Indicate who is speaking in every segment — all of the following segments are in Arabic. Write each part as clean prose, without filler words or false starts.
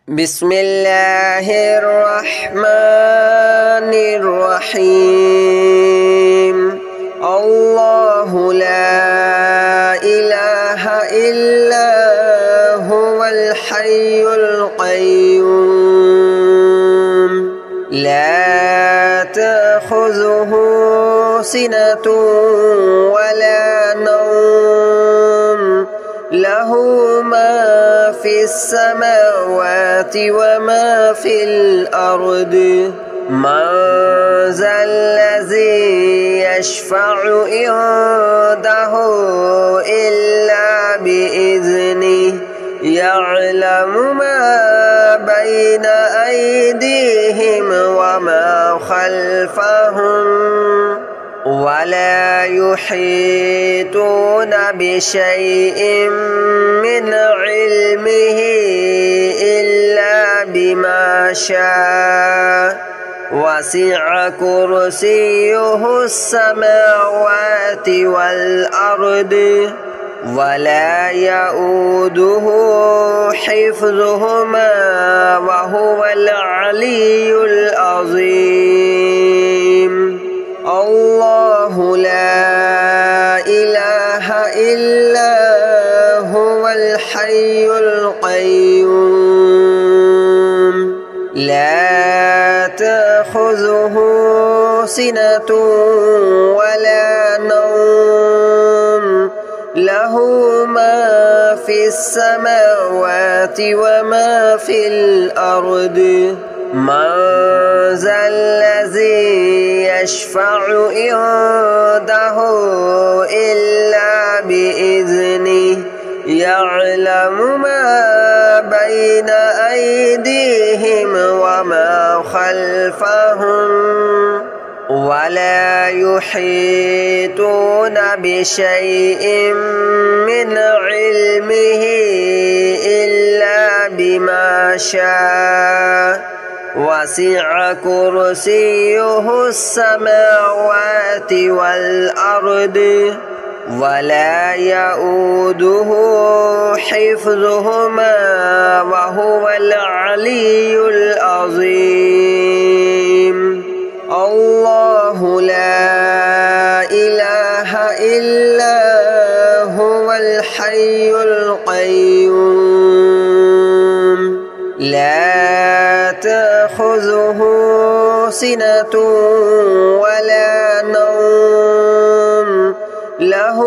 Speaker 1: بسم الله الرحمن الرحيم الله لا إله إلا هو الحي القيوم لا تأخذه سنة ولا نوم له ما في السماوات وما في الأرض من ذا الذي يشفع عنده إلا بإذنه يعلم ما بين أيديهم وما خلفهم ولا يحيطون بشيء من علمه إلا بما شاء وسع كرسيه السماوات والأرض ولا يؤوده حفظهما وهو العلي العظيم الله لا إله إلا هو الحي القيوم لا تأخذه سنة ولا نوم له ما في السماوات وما في الأرض من ذا الذي يشفع عنده إلا بإذنه يعلم ما بين أيديهم وما خلفهم ولا يحيطون بشيء من علمه إلا بما شاء وسع كرسيه السماوات والأرض ولا يؤوده حفظهما وهو العلي العظيم الله لا إله إلا هو الحي القيوم لا تأخذه سنة ولا نوم له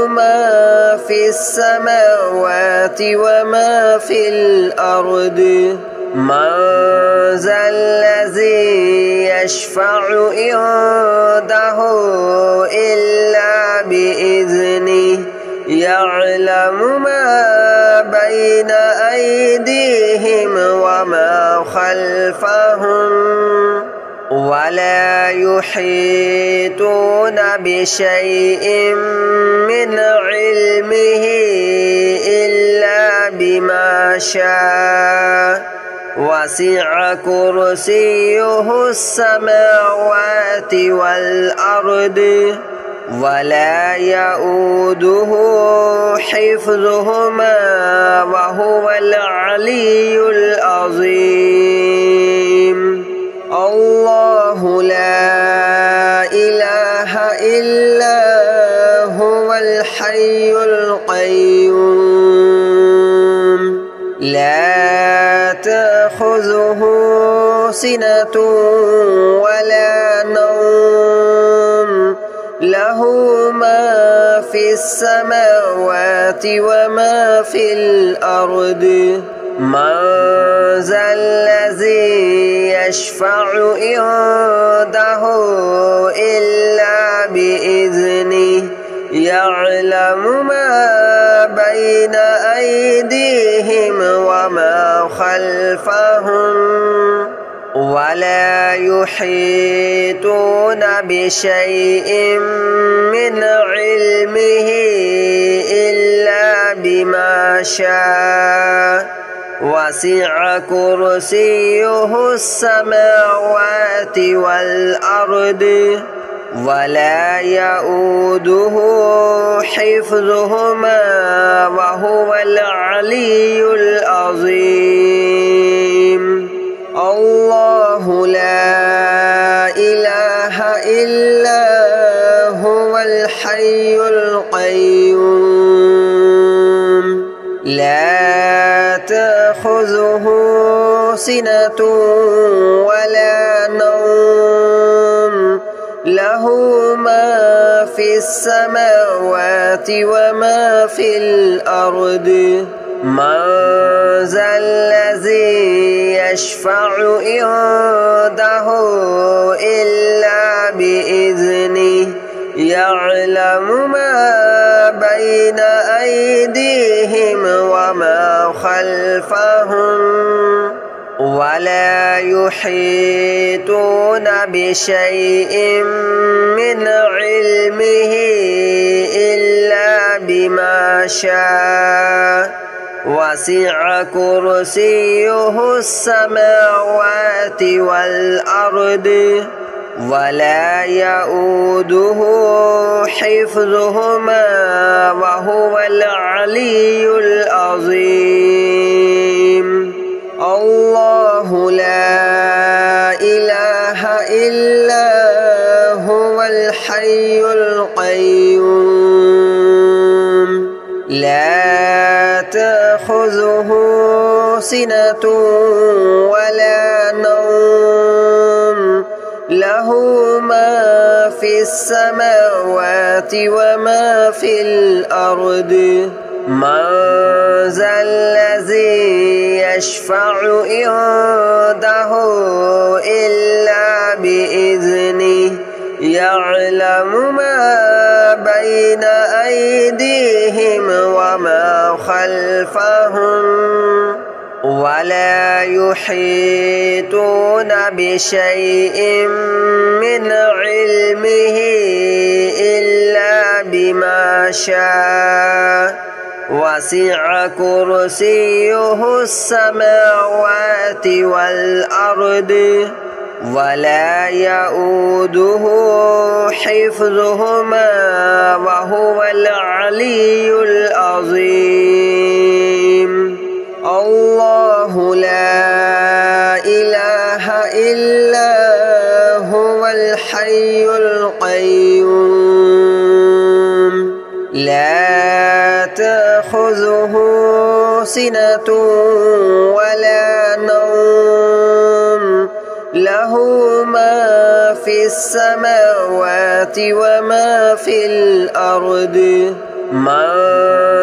Speaker 1: ما في السماوات وما في الأرض من ذا الذي يشفع عنده إلا بإذنه يعلم ما بين أيديهم وما خلفهم ولا يحيطون بشيء من علمه إلا بما شاء وسع كرسيه السماوات والأرض ولا يؤوده حفظهما وهو العلي العظيم الله لا إله إلا هو الحي القيوم لا تأخذه سنة ولا نوم له ما في السماوات وما في الأرض من ذا الذي يشفع عنده إلا بإذنه يعلم ما بين أيديهم وما خلفهم ولا يحيطون بشيء من علمه إلا بما شاء وسع كرسيه السماوات والأرض ولا يؤوده حفظهما وهو العلي العظيم. تأخذه سنة ولا نوم له ما في السماوات وما في الأرض من ذا الذي يشفع عنده إلا بإذنه يعلم ما بين أيديهم وما خلفهم ولا يحيطون بشيء من علمه إلا بما شاء وسع كرسيه السماوات والأرض ولا يؤوده حفظهما وهو العلي العظيم الله لا إله إلا هو الحي القيوم لا تأخذه سنة ولا نوم له ما في السماوات وما في الأرض من ذا الذي يشفع عنده إلا بإذنه يعلم ما بين أيديهم وما خلفهم ولا يحيطون بشيء من علمه إلا بما شاء وسع كرسيه السماوات والأرض ولا يؤوده حفظهما وهو العلي العظيم الله لا إله إلا هو الحي القيوم لا تأخذه سنة ولا نوم له ما في السماوات وما في الأرض من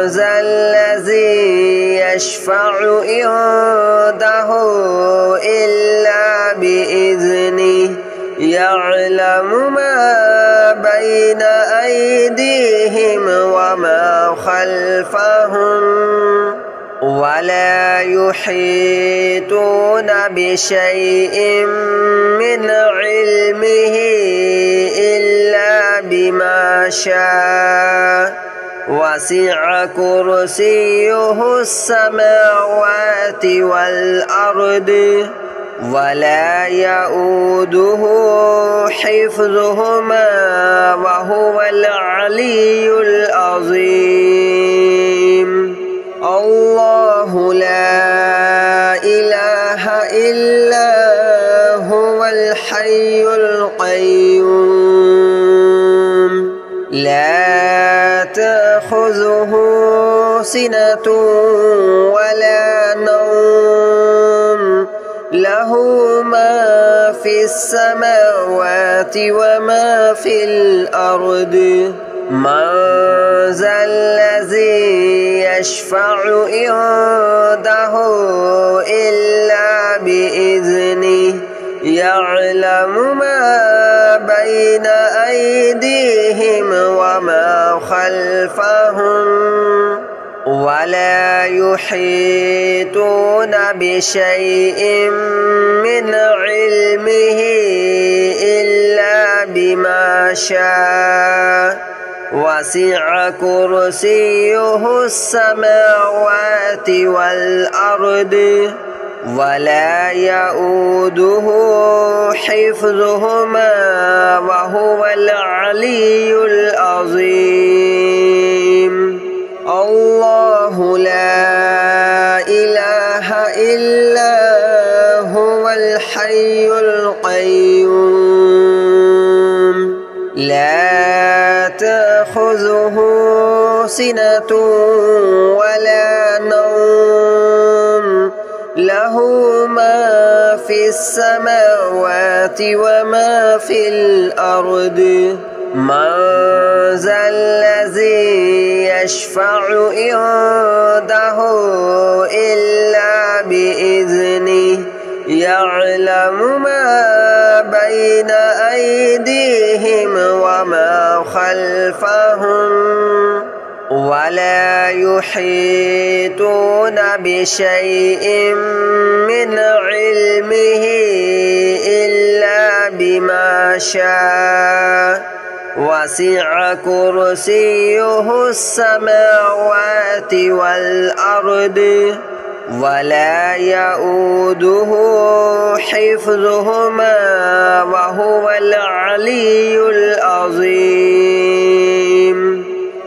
Speaker 1: ذا الذي يشفع عنده إلا بإذنه يعلم ما بين أيديهم وما خلفهم ولا يحيطون بشيء من علمه إلا بما شاء وسع كرسيه السماوات والأرض ولا يؤوده حفظهما وهو العلي العظيم الله لا إله إلا هو الحي القيوم لا تأخذه سنة ولا نوم له ما في السماوات وما في الأرض من ذا الذي يشفع عنده إلا بإذنه يعلم ما بين أيديهم وما خلفهم ولا يحيطون بشيء من علمه إلا بما شاء وسع كرسيه السماوات والأرض ولا يؤوده حفظهما وهو العلي العظيم الله لا إله إلا هو الحي القيوم لا تأخذه سنة ولا نوم له له ما في السماوات وما في الأرض من ذا الذي يشفع عنده إلا بإذنه يعلم ما بين أيديهم وما خلفهم ولا يحيطون بشيء من علمه إلا بما شاء وسع كرسيه السماوات والأرض ولا يؤوده حفظهما وهو العلي العظيم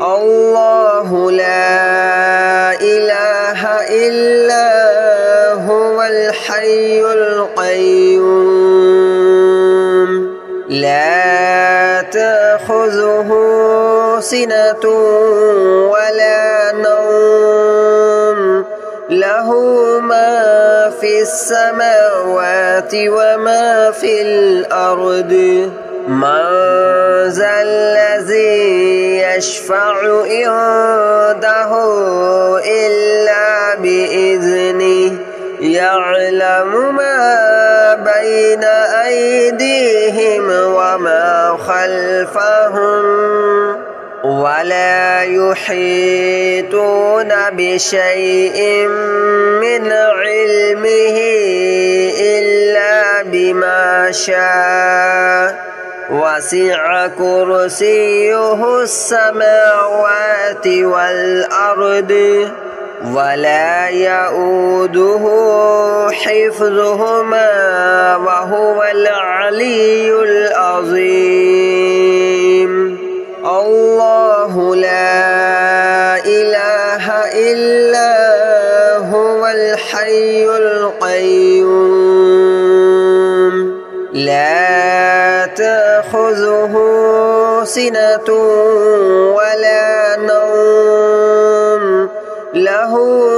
Speaker 1: الله لا إله إلا هو الحي القيوم لا تأخذه سنة ولا نوم له ما في السماوات وما في الأرض من ذا الذي يشفع عنده إلا بإذنه يعلم ما بين أيديهم وما خلفهم ولا يحيطون بشيء من علمه إلا بما شاء وسع كرسيه السماوات والأرض ولا يؤوده حفظهما وهو العلي العظيم الله لا إله إلا هو الحي القيوم لا تأخذه سنة ولا نوم له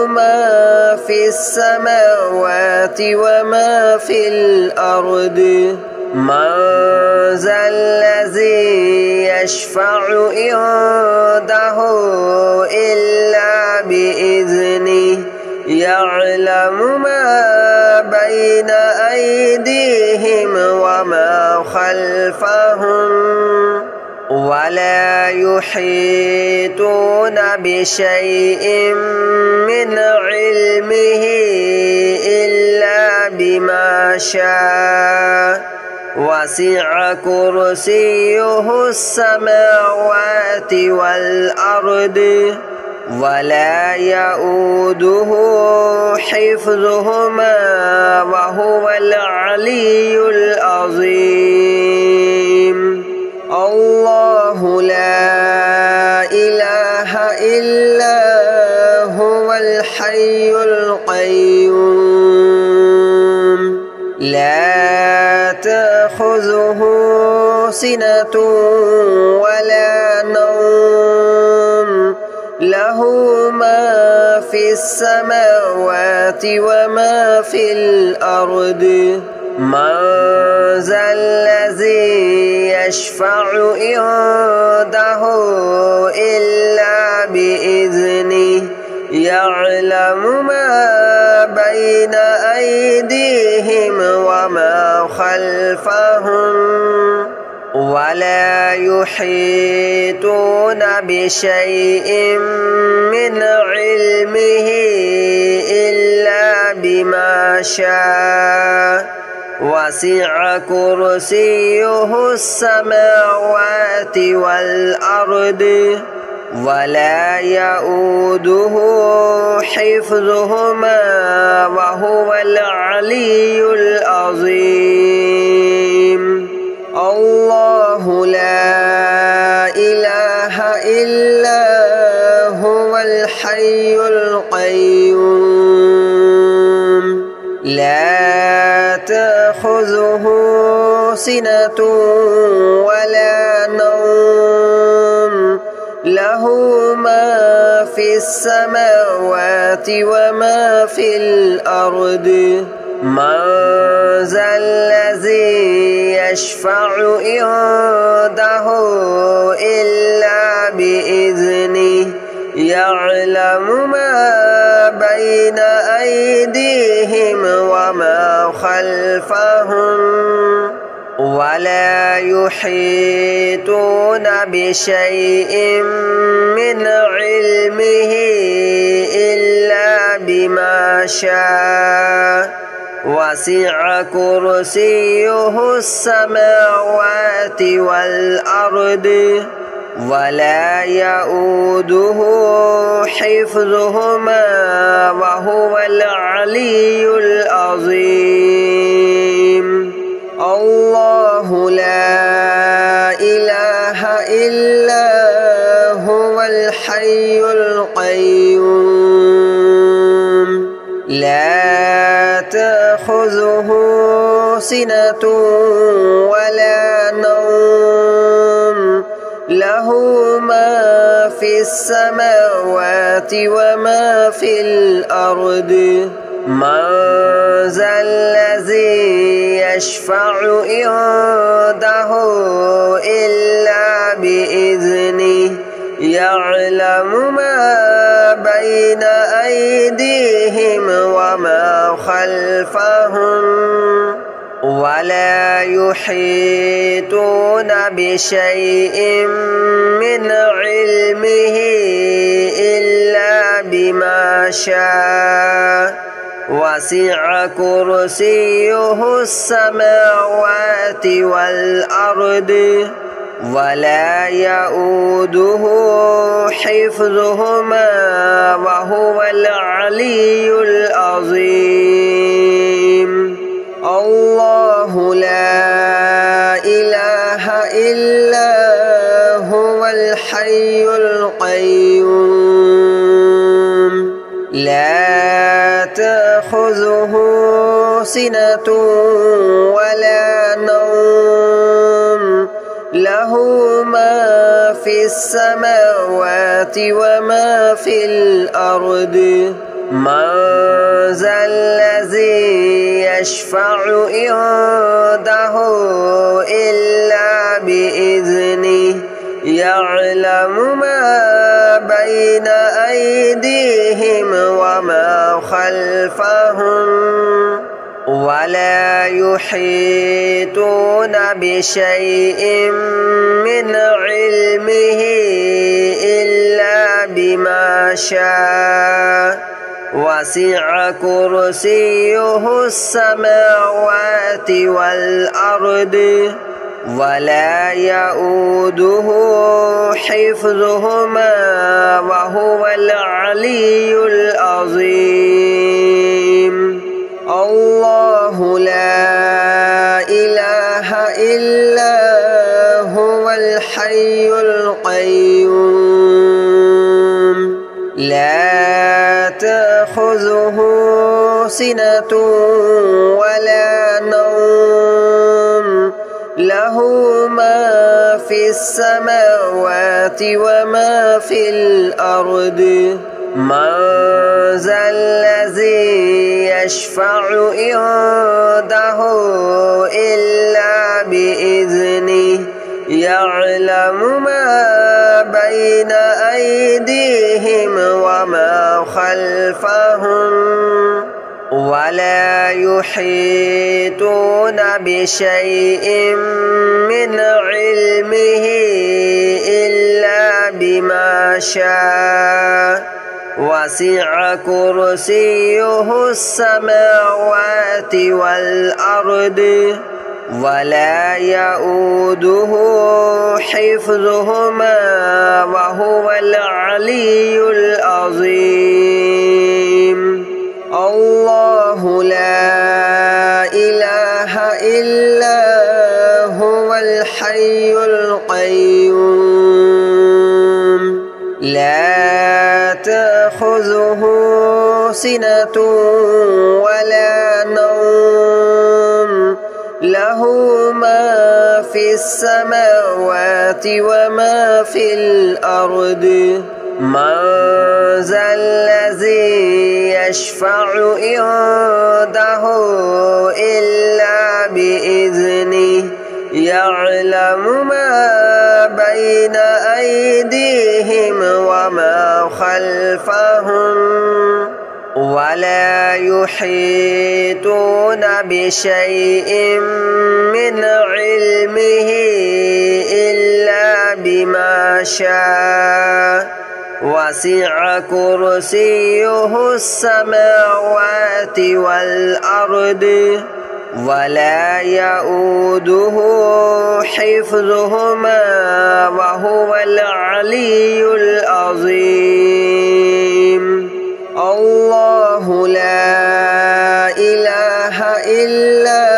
Speaker 1: ما في السماوات وما في الأرض من ذا الذي يشفع عنده إلا بإذنه يعلم ما بين أيديهم وما خلفهم ولا يحيطون بشيء من علمه إلا بما شاء وسع كرسيه السماوات والأرض ولا يؤوده حفظهما وهو العلي العظيم الله لا إله إلا هو الحي القيوم لا تأخذه سنة ولا نوم له ما في السماوات وما في الأرض من ذا الذي يشفع عنده إلا بإذنه يعلم ما بين أيديهم وما خلفهم ولا يحيطون بشيء من علمه إلا بما شاء وسع كرسيه السماوات والأرض ولا يؤوده حفظهما وهو العلي العظيم الله لا إله إلا هو الحي القيوم لا تأخذه سنة ولا نوم له ما في السماوات وما في الأرض من ذا الذي يشفع عنده إلا بإذنه يعلم ما بين أيديهم وما خلفهم ولا يحيطون بشيء من علمه إلا بما شاء وسع كرسيه السماوات والأرض ولا يؤوده حفظهما وهو العلي العظيم الله لا إله إلا هو الحي القيوم لا تأخذه سنة ولا نوم له ما في السماوات وما في الأرض من ذا الذي يشفع عنده إلا بإذنه يعلم ما بين أيديهم وما خلفهم ولا يحيطون بشيء من علمه إلا بما شاء وسع كرسيه السماوات والأرض ولا يؤوده حفظهما وهو العلي العظيم الله لا إله إلا هو الحي القيوم لا تأخذه سنة ولا نوم له ما في السماوات وما في الأرض من ذا الذي يشفع عنده إلا بإذنه يعلم ما بين أيديهم وما خلفهم ولا يحيطون بشيء من علمه إلا بما شاء وسع كرسيه السماوات والأرض ولا يؤوده حفظهما وهو العلي العظيم الله لا إله إلا هو الحي القيوم لا تأخذه سنة ولا نوم له ما في السماوات وما في الأرض من ذا الذي يشفع عنده إلا بإذنه يعلم ما بين أيديهم وما خلفهم ولا يحيطون بشيء من علمه إلا بما شاء وسع كرسيه السماوات والأرض ولا يؤوده حفظهما وهو العلي العظيم الله لا إله إلا هو الحي القيوم لا تأخذه سنة ولا نوم له ما في السماوات وما في الأرض من ذا الذي يشفع عنده إلا بإذنه يعلم ما بين أيديهم وما خلفهم ولا يحيطون بشيء من علمه إلا بما شاء وسع كرسيه السماوات والأرض ولا يؤوده حفظهما وهو العلي العظيم الله لا إله إلا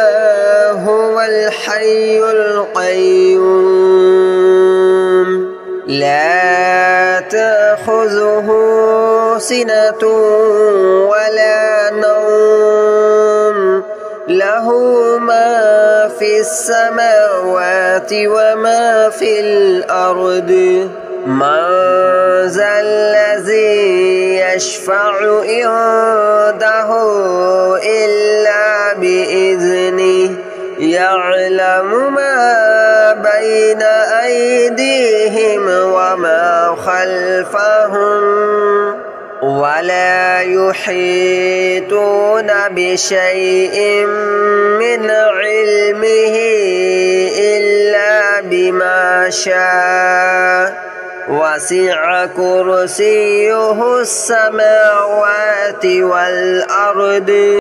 Speaker 1: هو الحي القيوم لا تأخذه سنة ولا نوم له ما في السماوات وما في الأرض من ذا الذي يشفع عنده إلا بإذنه يعلم ما بين أيديهم وما خلفهم ولا يحيطون بشيء من علمه إلا بما شاء وسع كرسيه السماوات والأرض